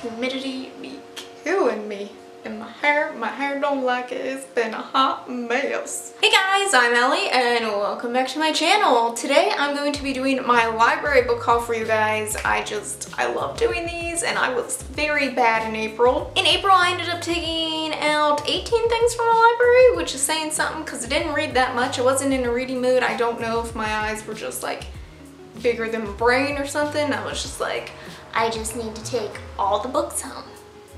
humidity be killing me. And my hair don't like it. It's been a hot mess. Hey guys, I'm Ellie and welcome back to my channel. Today I'm going to be doing my library book haul for you guys. I love doing these and I was very bad in April. In April I ended up taking out 18 things from the library, which is saying something because I didn't read that much. I wasn't in a reading mood. I don't know if my eyes were just like bigger than my brain or something. I was just like, I just need to take all the books home.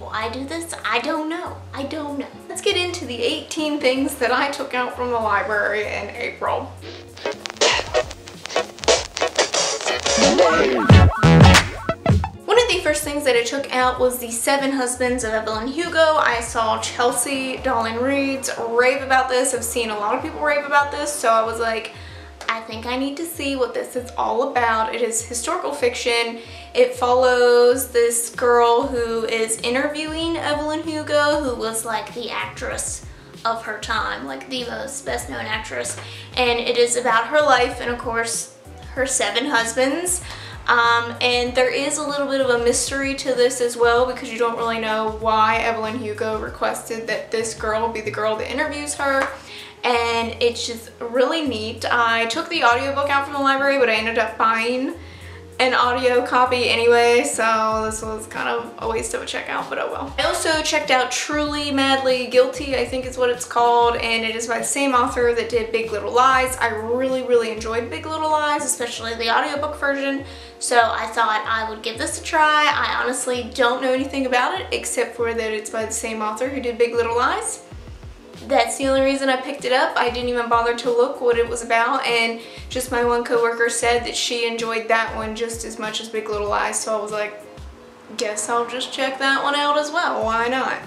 Will I do this? I don't know. I don't know. Let's get into the 18 things that I took out from the library in April. One of the first things that I took out was the 7 Husbands of Evelyn Hugo. I saw Chelsea Dolan Reeds rave about this. I've seen a lot of people rave about this, so I was like, I think I need to see what this is all about. It is historical fiction. It follows this girl who is interviewing Evelyn Hugo, who was like the actress of her time, like the most best known actress. And it is about her life and of course her 7 husbands. And there is a little bit of a mystery to this as well because you don't really know why Evelyn Hugo requested that this girl be the girl that interviews her. And it's just really neat. I took the audiobook out from the library, but I ended up buying an audio copy anyway, so this was kind of a waste of a checkout, but oh well. I also checked out Truly Madly Guilty, I think is what it's called, and it is by the same author that did Big Little Lies. I really enjoyed Big Little Lies, especially the audiobook version, so I thought I would give this a try. I honestly don't know anything about it, except for that it's by the same author who did Big Little Lies. That's the only reason I picked it up. I didn't even bother to look what it was about, and just my one coworker said that she enjoyed that one just as much as Big Little Lies, so I was like, guess I'll just check that one out as well. Why not?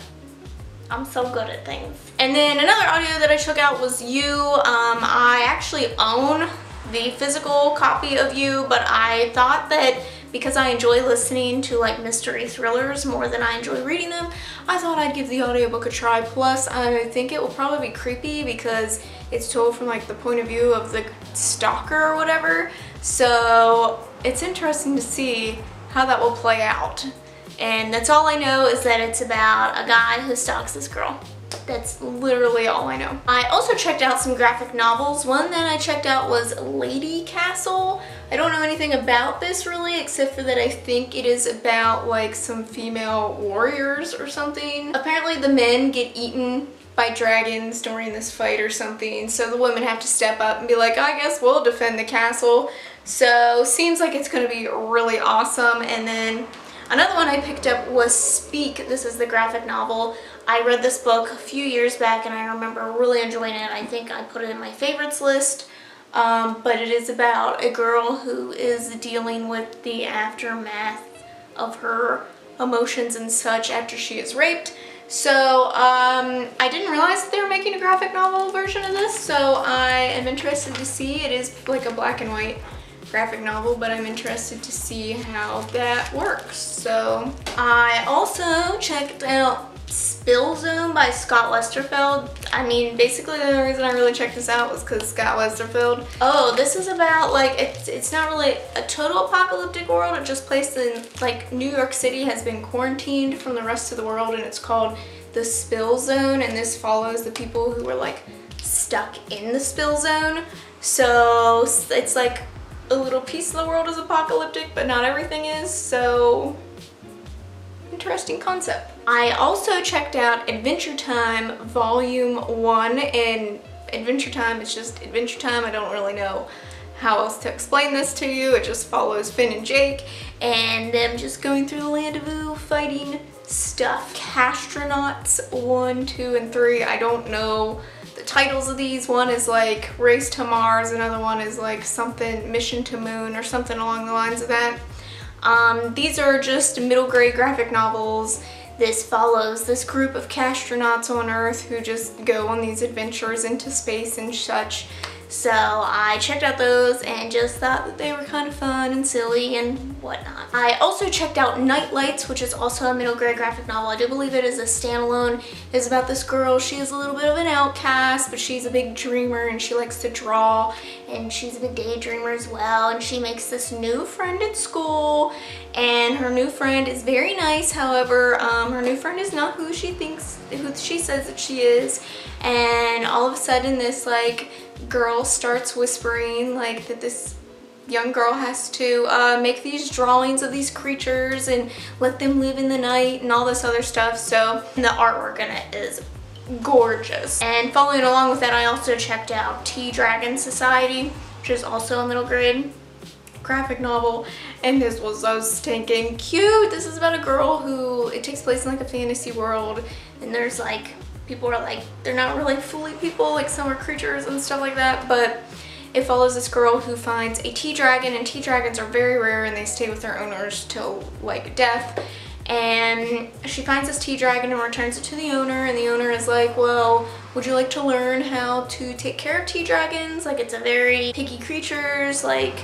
I'm so good at things. And then another audio that I took out was You. I actually own the physical copy of You, but I thought that because I enjoy listening to like mystery thrillers more than I enjoy reading them, I thought I'd give the audiobook a try. Plus, I think it will probably be creepy because it's told from like the point of view of the stalker or whatever. So it's interesting to see how that will play out. And that's all I know is that it's about a guy who stalks this girl. That's literally all I know. I also checked out some graphic novels. One that I checked out was Lady Castle. I don't know anything about this really, except for that I think it is about like some female warriors or something. Apparently the men get eaten by dragons during this fight or something, so the women have to step up and be like, I guess we'll defend the castle. So seems like it's gonna be really awesome. And then another one I picked up was Speak. This is the graphic novel. I read this book a few years back and I remember really enjoying it. I think I put it in my favorites list. But it is about a girl who is dealing with the aftermath of her emotions and such after she is raped. So I didn't realize that they were making a graphic novel version of this, so I am interested to see. It is like a black and white graphic novel, but I'm interested to see how that works. So I also checked out Spill Zone by Scott Westerfeld. I mean, basically the only reason I really checked this out was because Scott Westerfeld. Oh, this is about like, it's not really a total apocalyptic world. It just placed in like New York City has been quarantined from the rest of the world, and it's called the Spill Zone, and this follows the people who were like stuck in the Spill Zone. So it's like a little piece of the world is apocalyptic, but not everything is, so interesting concept. I also checked out Adventure Time Volume 1, and Adventure Time is just Adventure Time. I don't really know how else to explain this to you. It just follows Finn and Jake and them just going through the land of Ooo, fighting stuff. Castronauts 1, 2, and 3. I don't know the titles of these. One is like Race to Mars, another one is like something Mission to Moon or something along the lines of that. These are just middle grade graphic novels. This follows this group of castronauts on Earth who just go on these adventures into space and such. So I checked out those and just thought that they were kind of fun and silly and whatnot. I also checked out Night Lights, which is also a middle grade graphic novel. I do believe it is a standalone. It's about this girl. She is a little bit of an outcast, but she's a big dreamer and she likes to draw, and she's a big daydreamer as well. And she makes this new friend at school, and her new friend is very nice. However, her new friend is not who she says that she is. And all of a sudden this like girl starts whispering like that this young girl has to make these drawings of these creatures and let them live in the night and all this other stuff. So the artwork in it is gorgeous. And following along with that, I also checked out Tea Dragon Society, which is also a middle grade graphic novel, and this was so stinking cute. This is about a girl who, it takes place in like a fantasy world, and there's like, people are like, they're not really fully people, like some are creatures and stuff like that, but it follows this girl who finds a tea dragon, and tea dragons are very rare and they stay with their owners till like death. And she finds this tea dragon and returns it to the owner, and the owner is like, well, would you like to learn how to take care of tea dragons? Like, it's a very picky creatures, like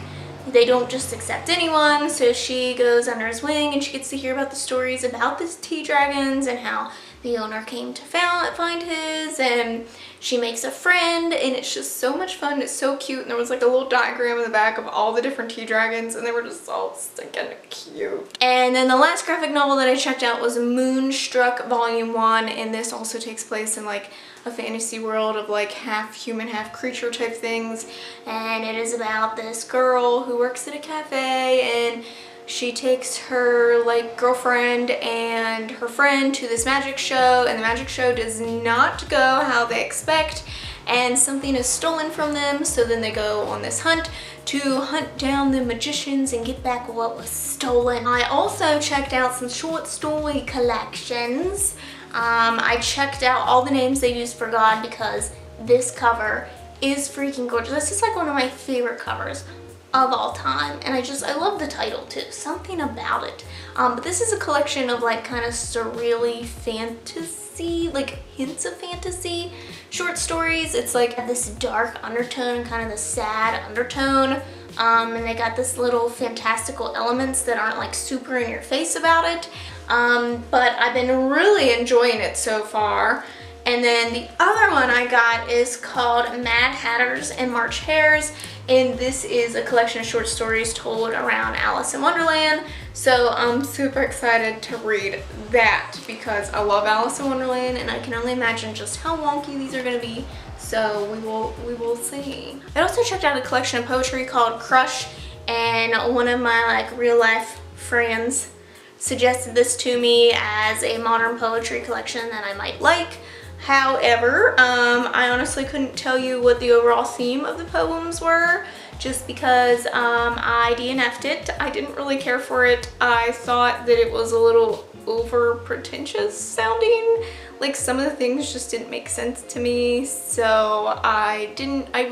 they don't just accept anyone. So she goes under his wing and she gets to hear about the stories about these tea dragons and how the owner came to find his, and she makes a friend, and it's just so much fun. It's so cute, and there was like a little diagram in the back of all the different tea dragons, and they were just all stinking cute. And then the last graphic novel that I checked out was Moonstruck Volume 1, and this also takes place in like a fantasy world of like half human, half creature type things, and it is about this girl who works at a cafe, and she takes her like girlfriend and her friend to this magic show, and the magic show does not go how they expect, and something is stolen from them. So then they go on this hunt to hunt down the magicians and get back what was stolen. I also checked out some short story collections. I checked out all the names they used for God because this cover is freaking gorgeous. This is like one of my favorite covers of all time, and I love the title too, something about it. But this is a collection of like kind of surreally fantasy, like hints of fantasy short stories. It's like this dark undertone, kind of the sad undertone, and they got this little fantastical elements that aren't like super in your face about it. But I've been really enjoying it so far. And then the other one I got is called Mad Hatters and March Hares, and this is a collection of short stories told around Alice in Wonderland. So I'm super excited to read that because I love Alice in Wonderland, and I can only imagine just how wonky these are going to be. So we will see. I also checked out a collection of poetry called Crush, and one of my like real life friends suggested this to me as a modern poetry collection that I might like. However, I honestly couldn't tell you what the overall theme of the poems were, just because I DNF'd it. I didn't really care for it. I thought that it was a little over pretentious sounding. Like some of the things just didn't make sense to me, so I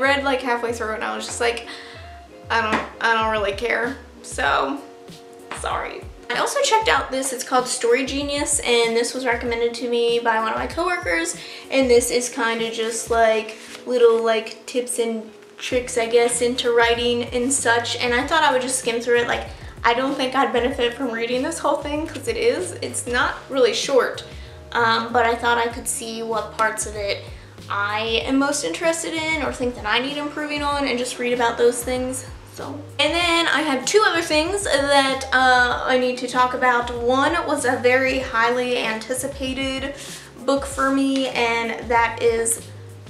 read like halfway through and I was just like, I don't really care. So, sorry. I also checked out this, it's called Story Genius, and this was recommended to me by one of my coworkers, and this is kind of just like little like tips and tricks, I guess, into writing and such, and I thought I would just skim through it. Like, I don't think I'd benefit from reading this whole thing because it's not really short, but I thought I could see what parts of it I am most interested in or think that I need improving on, and just read about those things. So, and then I have two other things that I need to talk about. One was a very highly anticipated book for me, and that is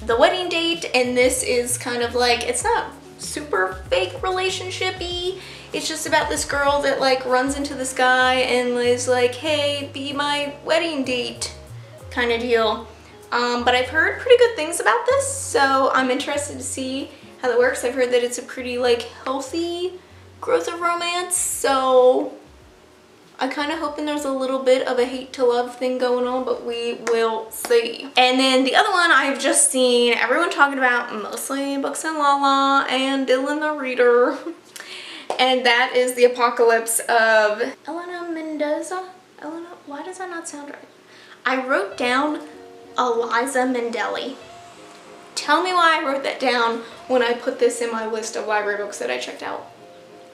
The Wedding Date, and this is kind of like, it's not super fake relationship-y. It's just about this girl that like runs into this guy and is like, hey, be my wedding date kind of deal. But I've heard pretty good things about this, so I'm interested to see how that works. I've heard that it's a pretty like healthy growth of romance, so I kind of hoping there's a little bit of a hate to love thing going on, but we will see. And then the other one I've just seen everyone talking about, mostly Books and Lala and Dylan the Reader, and that is The Apocalypse of Elena Mendoza. Why does that not sound right? I wrote down Eliza Mendelli. Tell me why I wrote that down when I put this in my list of library books that I checked out.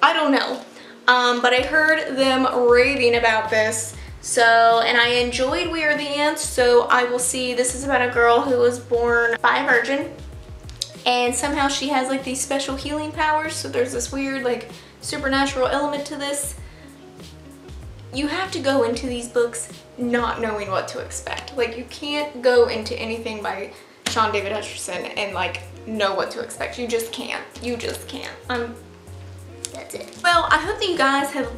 I don't know. But I heard them raving about this. So, and I enjoyed We Are the Ants, so I will see. This is about a girl who was born by a virgin, and somehow she has like these special healing powers. So there's this weird like supernatural element to this. You have to go into these books not knowing what to expect. Like, you can't go into anything by Sean David Hutcherson and like know what to expect. You just can't. You just can't. That's it. Well, I hope that you guys have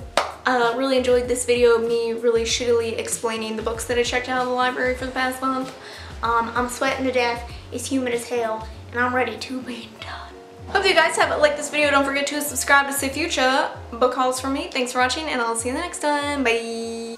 really enjoyed this video of me really shittily explaining the books that I checked out of the library for the past month. I'm sweating to death. It's humid as hell, and I'm ready to be done. Hope you guys have liked this video. Don't forget to subscribe to see future book hauls from me. Thanks for watching, and I'll see you in the next time. Bye.